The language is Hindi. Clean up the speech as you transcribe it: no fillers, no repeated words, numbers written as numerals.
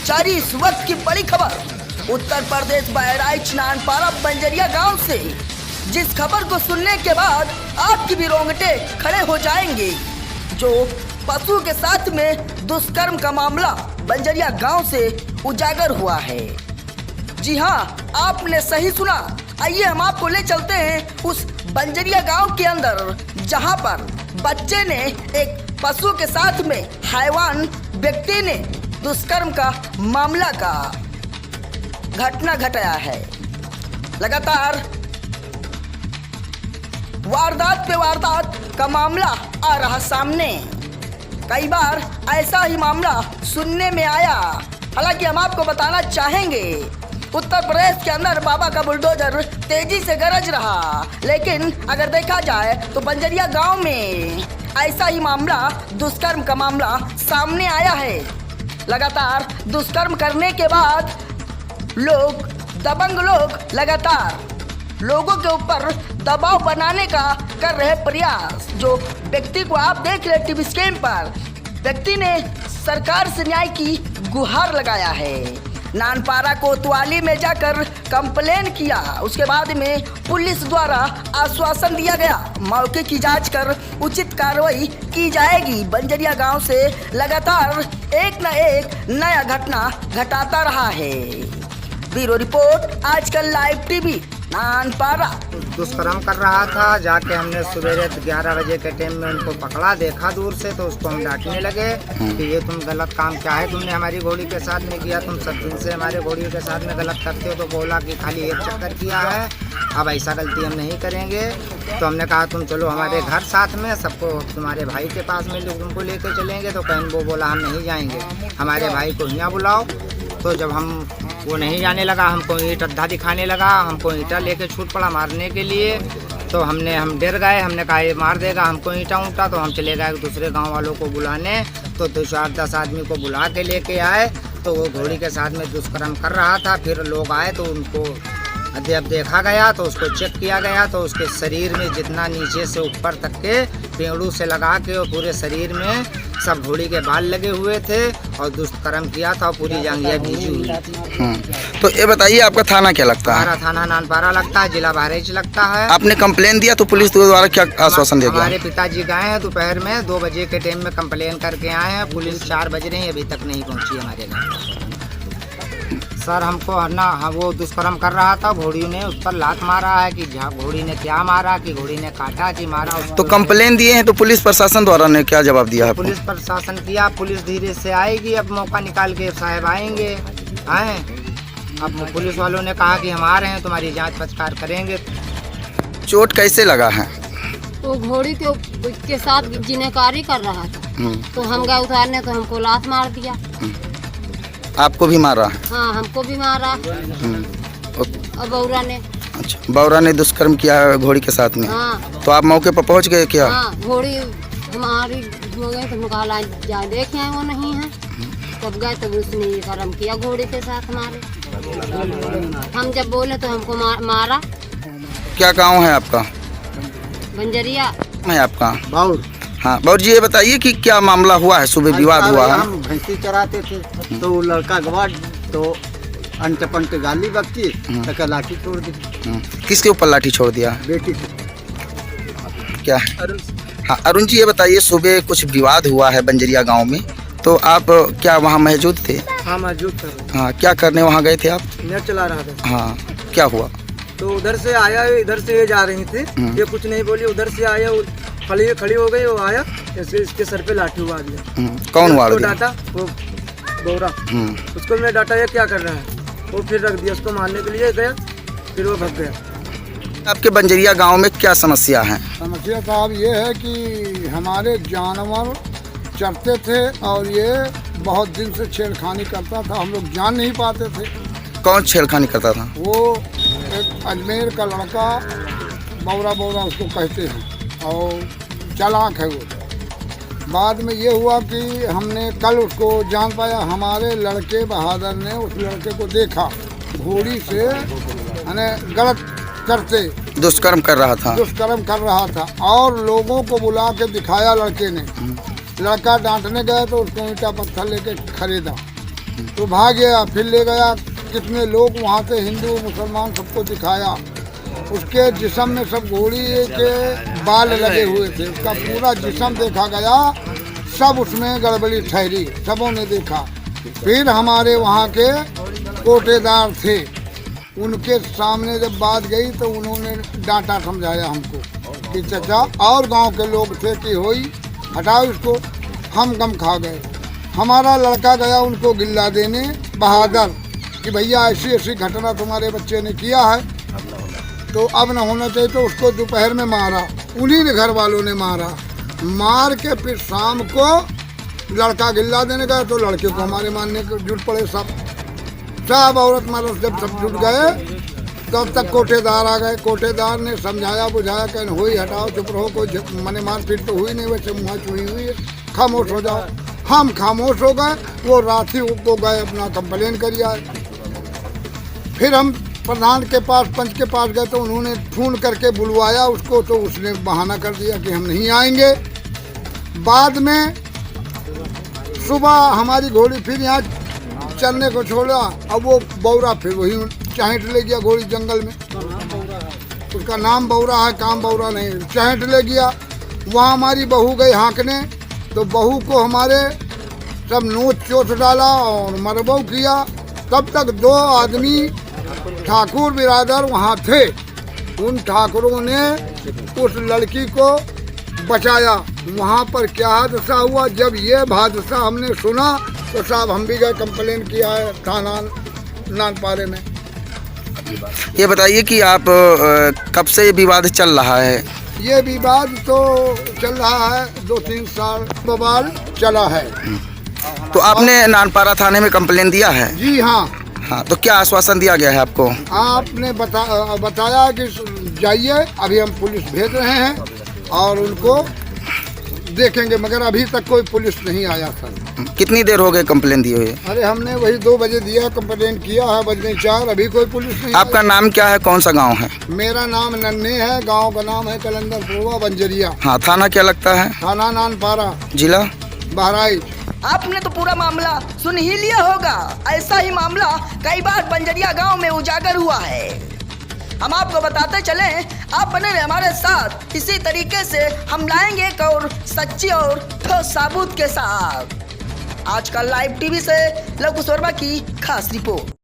जारी इस वक्त की बड़ी खबर उत्तर प्रदेश बहराइच नानपारा बंजरिया गांव से, जिस खबर को सुनने के बाद आपकी भी रोंगटे खड़े हो जाएंगे। जो पशु के साथ में दुष्कर्म का मामला बंजरिया गांव से उजागर हुआ है। जी हाँ, आपने सही सुना। आइए हम आपको ले चलते हैं उस बंजरिया गांव के अंदर, जहां पर बच्चे ने एक पशु के साथ में हैवान व्यक्ति ने दुष्कर्म का मामला का घटना घटाया है। लगातार वारदात पे वारदात का मामला आ रहा सामने। कई बार ऐसा ही मामला सुनने में आया। हालांकि हम आपको बताना चाहेंगे, उत्तर प्रदेश के अंदर बाबा का बुलडोजर तेजी से गरज रहा, लेकिन अगर देखा जाए तो बंजरिया गांव में ऐसा ही मामला, दुष्कर्म का मामला सामने आया है। लगातार दुष्कर्म करने के बाद दबंग लोग लगातार लोगों के ऊपर दबाव बनाने का कर रहे प्रयास। जो व्यक्ति को आप देख रहे टीवी स्क्रीन पर, व्यक्ति ने सरकार से न्याय की गुहार लगाया है। नानपारा कोतवाली में जाकर कंप्लेन किया, उसके बाद में पुलिस द्वारा आश्वासन दिया गया, मौके की जांच कर उचित कार्रवाई की जाएगी। बंजरिया गांव से लगातार एक न एक नया घटना घटाता रहा है। ब्यूरो रिपोर्ट, आजकल लाइव टीवी, नानपारा। दुष्कर्म कर रहा था, जाके हमने सवेरे 11 बजे के टाइम में उनको पकड़ा, देखा दूर से, तो उसको हम डांटने लगे कि ये तुम गलत काम क्या है तुमने हमारी घोड़ी के साथ में किया, तुम सब दिन से हमारे घोड़ी के साथ में गलत करते हो। तो बोला कि खाली एक चक्कर किया है, अब ऐसा गलती हम नहीं करेंगे। तो हमने कहा तुम चलो हमारे घर साथ में, सबको तुम्हारे भाई के पास में तुमको लेके चलेंगे। तो कहीं वो बोला हम नहीं जाएंगे, हमारे भाई को यहाँ बुलाओ। तो जब वो नहीं जाने लगा, हमको ईंट अद्धा दिखाने लगा, हमको ईंटा लेके छूट पड़ा मारने के लिए। तो हम डर गए, हमने कहा ये मार देगा हमको ईंटा ऊँटा। तो हम चले गए दूसरे गांव वालों को बुलाने। तो 2-4-10 आदमी को बुला के लेके आए। तो वो घोड़ी के साथ में दुष्कर्म कर रहा था। फिर लोग आए तो उनको जब देखा गया तो उसको चेक किया गया, तो उसके शरीर में जितना नीचे से ऊपर तक के पेड़ों से लगा के और पूरे शरीर में सब घोड़ी के बाल लगे हुए थे और दुष्कर्म किया था, पूरी जांघिया भीजी हुई थी। तो ये बताइए, आपका थाना क्या लगता है? हमारा थाना नानपारा लगता है, जिला बहराइच लगता है। आपने कंप्लेन दिया तो पुलिस द्वारा क्या आश्वासन दिया गया? हमारे पिताजी गए हैं दोपहर में 2 बजे के टाइम में कंप्लेन करके आए हैं। पुलिस 4 बज रही है, अभी तक नहीं पहुंची हमारे घर। सर हमको वो दुष्कर्म कर रहा था, घोड़ी ने उस पर लात मारा है कि घोड़ी ने क्या मारा, कि घोड़ी ने काटा कि मारा। तो कंप्लेन दिए हैं तो पुलिस प्रशासन द्वारा ने क्या जवाब दिया है? पुलिस प्रशासन किया, पुलिस धीरे से आएगी, अब मौका निकाल के साहब आएंगे। आए अब पुलिस वालों ने कहा कि हम आ रहे हैं, तुम्हारी जांच पड़ताल करेंगे। चोट कैसे लगा है? तो घोड़ी के साथ जिनेकारी कर रहा था, तो हम गए उतारने तो हमको लात मार दिया। आपको भी मारा? हाँ, हमको भी मारा। और बौरा ने। अच्छा, बौरा ने दुष्कर्म किया है घोड़ी के साथ में? हाँ। तो आप मौके पर पहुंच गए क्या? हाँ, घोड़ी हमारी हो गई तो कहा जा देखे हैं, वो नहीं है। तब गए तो उसने ये कर्म किया घोड़ी के साथ हमारे। हम जब बोले तो हमको मारा। क्या गाँव है आपका? बंजरिया है आपका? बाउर। हाँ बाबू जी, ये बताइए कि क्या मामला हुआ है? सुबह विवाद हुआ है? हम भैंसी चराते थे तो वो लड़का गवा तो अंटपन के गाली बकती, तो लाठी छोड़ दी। किसके ऊपर लाठी छोड़ दिया? बेटी को। क्या? हाँ अरुण जी, ये बताइए, सुबह कुछ विवाद हुआ है बंजरिया गांव में, तो आप क्या वहाँ मौजूद थे? हाँ मौजूद था। हाँ, क्या करने वहाँ गए थे आप? नेट चला रहा था। हाँ, क्या हुआ? तो उधर से आया, इधर से ये जा रही थी, ये कुछ नहीं बोली, उधर से आया, खड़ी हो गई, वो आया, इसके सर पे लाठी हुआ दिया। कौन वार दिया? डाटा वो बौरा, उसको मैं डाटा ये क्या कर रहा है, वो फिर रख दिया, उसको मारने के लिए गया, फिर वो भाग गया। आपके बंजरिया गांव में क्या समस्या है? समस्या साहब ये है कि हमारे जानवर चरते थे और ये बहुत दिन से छेड़खानी करता था, हम लोग जान नहीं पाते थे। कौन छेड़खानी करता था? वो एक अजमेर का लड़का, बौरा उसको कहते हैं, और चालाक है वो। बाद में ये हुआ कि हमने कल उसको जान पाया, हमारे लड़के बहादुर ने उस लड़के को देखा, घोड़ी से गलत करते दुष्कर्म कर रहा था और लोगों को बुला के दिखाया लड़के ने। लड़का डांटने गया तो उसको ईंटा पत्थर लेके खरीदा तो भाग गया, फिर ले गया कितने लोग वहाँ से, हिंदू मुसलमान सबको दिखाया। उसके जिस्म में सब घोड़ी के बाल लगे हुए थे, उसका पूरा जिस्म देखा गया, सब उसमें गड़बड़ी ठहरी, सबों ने देखा। फिर हमारे वहाँ के कोटेदार थे, उनके सामने जब बात गई तो उन्होंने डांटा, समझाया हमको कि चाचा, और गांव के लोग थे कि होई हटाओ इसको, हम गम खा गए। हमारा लड़का गया उनको गिल्ला देने, बहादुर, कि भैया ऐसी ऐसी घटना तुम्हारे बच्चे ने किया है तो अब न होना चाहिए। तो उसको दोपहर में मारा, उन्हीं ने घर वालों ने मारा, मार के फिर शाम को लड़का गिल्ला देने गया तो लड़के को हमारे मारने को जुट पड़े। सब औरत मर्द जब सब जुट गए तब तक कोटेदार आ गए। कोटेदार ने समझाया बुझाया, कहीं हुई हटाओ, चुप रहो, कोई मने मारपीट तो हुई नहीं, वैसे मुँह छुई हुई है, खामोश हो जाओ। हम खामोश हो गए, वो रात ही को गए अपना कंप्लेन करिए आए। फिर हम प्रधान के पास, पंच के पास गए तो उन्होंने फोन करके बुलवाया उसको, तो उसने बहाना कर दिया कि हम नहीं आएंगे। बाद में सुबह हमारी घोड़ी फिर यहाँ चलने को छोड़ा, अब वो बौरा फिर वही चाहेट ले गया घोड़ी जंगल में, उसका नाम बौरा है, काम बौरा नहीं, चाहेट ले गया। वहाँ हमारी बहू गई हाँकने, तो बहू को हमारे सब नोच चोट डाला और मरबो किया। तब तक 2 आदमी ठाकुर बिरादर वहाँ थे, उन ठाकुरों ने उस लड़की को बचाया। वहाँ पर क्या हादसा हुआ, जब ये हादसा हमने सुना तो साहब हम भी गए, कंप्लेन किया है थाना नानपारे में। ये बताइए कि आप कब से ये विवाद चल रहा है? ये विवाद तो चल रहा है 2-3 साल बवाल चला है। तो आपने नानपारा थाने में कंप्लेन दिया है? जी हाँ। हाँ, तो क्या आश्वासन दिया गया है आपको? आपने बताया कि जाइए, अभी हम पुलिस भेज रहे हैं और उनको देखेंगे, मगर अभी तक कोई पुलिस नहीं आया सर। कितनी देर हो गई कंप्लेन दिए हुए? अरे हमने वही 2 बजे दिया, कंप्लेन किया है, बज गई 4, अभी कोई पुलिस नहीं। आपका नाम क्या है, कौन सा गांव है? मेरा नाम नन्हे है, गांव का नाम है कलंदरपुरवा बंजरिया। हाँ, थाना क्या लगता है? थाना नानपारा, जिला बहराइच। आपने तो पूरा मामला सुन ही लिया होगा। ऐसा ही मामला कई बार बंजरिया गांव में उजागर हुआ है। हम आपको बताते चले, आप बने रहे हमारे साथ, इसी तरीके से हम लाएंगे एक और सच्ची और ठोस सबूत के साथ। आजकल लाइव टीवी से लघु शर्मा की खास रिपोर्ट।